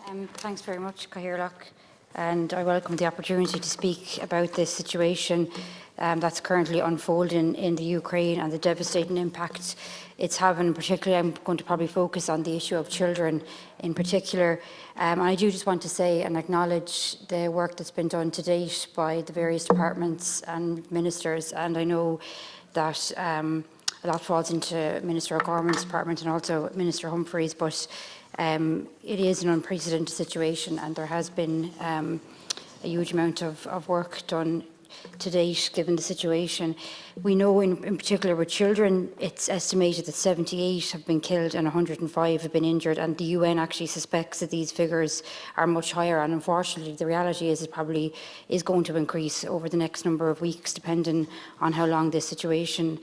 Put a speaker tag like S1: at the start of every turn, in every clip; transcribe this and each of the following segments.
S1: Thanks very much, Catherine, and I welcome the opportunity to speak about this situation that's currently unfolding in the Ukraine and the devastating impact it's having. Particularly, I'm going to probably focus on the issue of children in particular. And I do just want to say and acknowledge the work that's been done to date by the various departments and ministers, and I know that a lot falls into Minister O'Gorman's department and also Minister Humphreys, but it is an unprecedented situation, and there has been a huge amount of work done to date given the situation. We know in particular with children, it's estimated that 78 have been killed and 105 have been injured, and the UN actually suspects that these figures are much higher, and unfortunately the reality is it probably is going to increase over the next number of weeks depending on how long this situation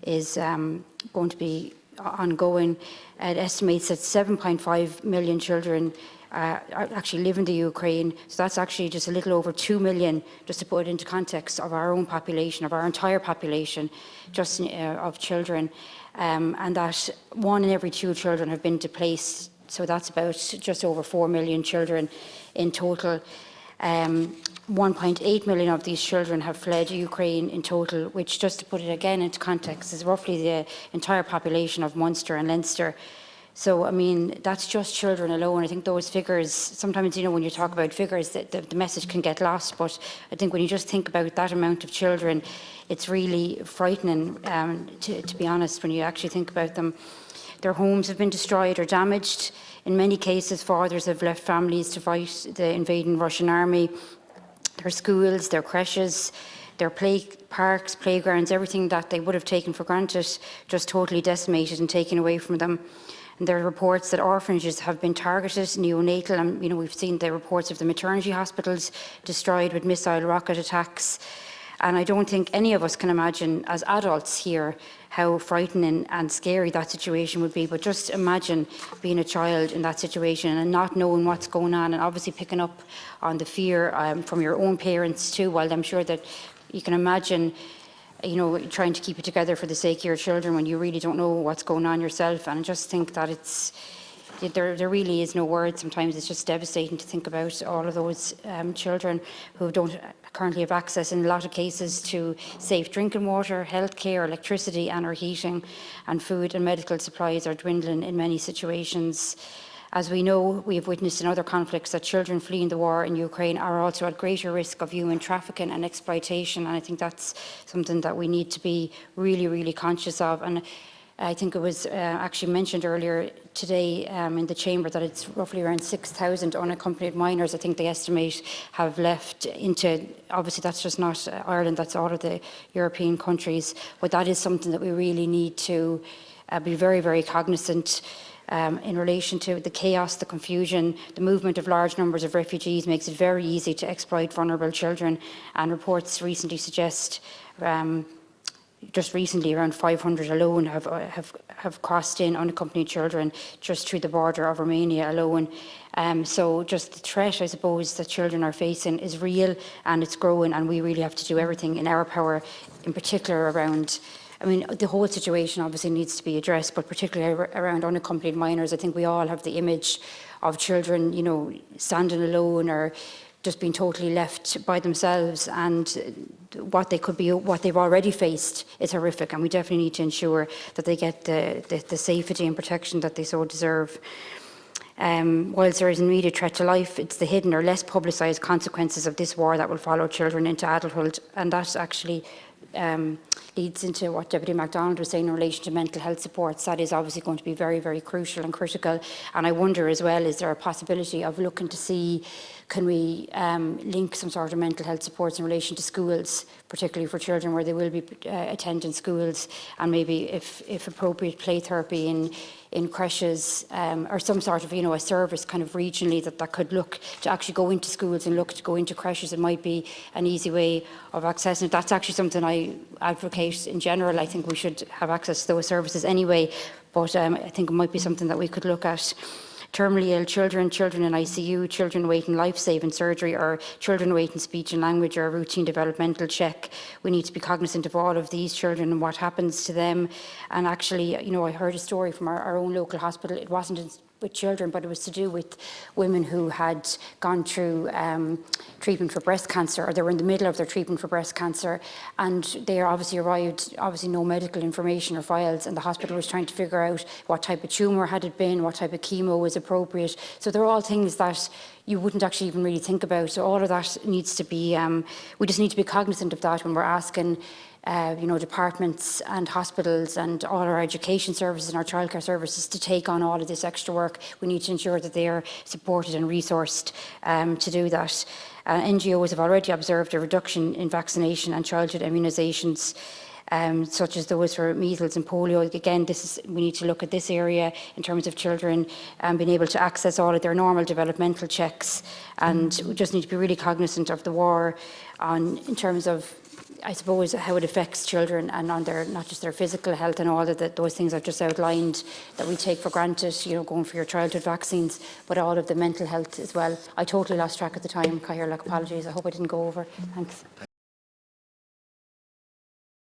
S1: is going to be ongoing. It estimates that 7.5 million children actually live in the Ukraine, so that's actually just a little over 2 million, just to put it into context, of our own population, of our entire population, just of children, and that 1 in every 2 children have been displaced, so that's about just over 4 million children in total. 1.8 million of these children have fled Ukraine in total, which, just to put it again into context, is roughly the entire population of Munster and Leinster. So, I mean, that's just children alone. I think those figures, sometimes, when you talk about figures, the message can get lost, but I think when you just think about that amount of children, it's really frightening, to be honest, when you actually think about them. Their homes have been destroyed or damaged. In many cases, fathers have left families to fight the invading Russian army. Their schools, their creches, their parks, playgrounds, everything that they would have taken for granted, just totally decimated and taken away from them. And there are reports that orphanages have been targeted, neonatal, and we've seen the reports of the maternity hospitals destroyed with missile rocket attacks. And I don't think any of us can imagine, as adults here, how frightening and scary that situation would be. But just imagine being a child in that situation and not knowing what's going on, and obviously picking up on the fear from your own parents too. While I'm sure that you can imagine, trying to keep it together for the sake of your children when you really don't know what's going on yourself. And I just think that there really is no word. Sometimes it's just devastating to think about all of those children who don't currently have access, in a lot of cases, to safe drinking water, healthcare, electricity and or heating, and food and medical supplies are dwindling in many situations. As we know, we have witnessed in other conflicts that children fleeing the war in Ukraine are also at greater risk of human trafficking and exploitation, and I think that's something that we need to be really, really conscious of. And I think it was actually mentioned earlier today in the Chamber that it's roughly around 6,000 unaccompanied minors, I think they estimate, have left into, obviously that's just not Ireland, that's all of the European countries, but that is something that we really need to be very, very cognizant in relation to the chaos, the confusion. The movement of large numbers of refugees makes it very easy to exploit vulnerable children, and reports recently suggest just recently around 500 alone have crossed in unaccompanied children just through the border of Romania alone. So just the threat, I suppose, that children are facing is real and it's growing, and we really have to do everything in our power, in particular around, the whole situation obviously needs to be addressed, but particularly around unaccompanied minors. I think we all have the image of children, standing alone or just being totally left by themselves, and what they've already faced is horrific, and we definitely need to ensure that they get the safety and protection that they so deserve. Whilst there is an immediate threat to life, it's the hidden or less publicised consequences of this war that will follow children into adulthood, and that actually leads into what Deputy MacDonald was saying in relation to mental health supports. That is obviously going to be very, very crucial and critical, and I wonder as well, is there a possibility of looking to see, can we link some sort of mental health supports in relation to schools, particularly for children where they will be attending schools, and maybe if appropriate, play therapy in creches, or some sort of a service kind of regionally that could look to actually go into schools and look to go into creches. It might be an easy way of accessing it. That's actually something I advocate in general. I think we should have access to those services anyway, but I think it might be something that we could look at. Terminally ill children, children in ICU, children awaiting life-saving surgery, or children awaiting speech and language or a routine developmental check. We need to be cognizant of all of these children and what happens to them. And actually, I heard a story from our own local hospital. It wasn't with children, but it was to do with women who had gone through treatment for breast cancer, or they were in the middle of their treatment for breast cancer, and they obviously arrived, no medical information or files, and the hospital was trying to figure out what type of tumour had it been, what type of chemo was appropriate. So they're all things that you wouldn't actually even really think about. So all of that needs to be, we just need to be cognizant of that when we're asking departments and hospitals and all our education services and our childcare services to take on all of this extra work. We need to ensure that they are supported and resourced to do that. NGOs have already observed a reduction in vaccination and childhood immunisations, such as those for measles and polio. Again, we need to look at this area in terms of children being able to access all of their normal developmental checks, and we just need to be really cognizant of the war in terms of, I suppose, how it affects children and on their, not just their physical health and all of those things I've just outlined that we take for granted, going for your childhood vaccines, but all of the mental health as well. I totally lost track at the time, Cahill, apologies. I hope I didn't go over. Thanks.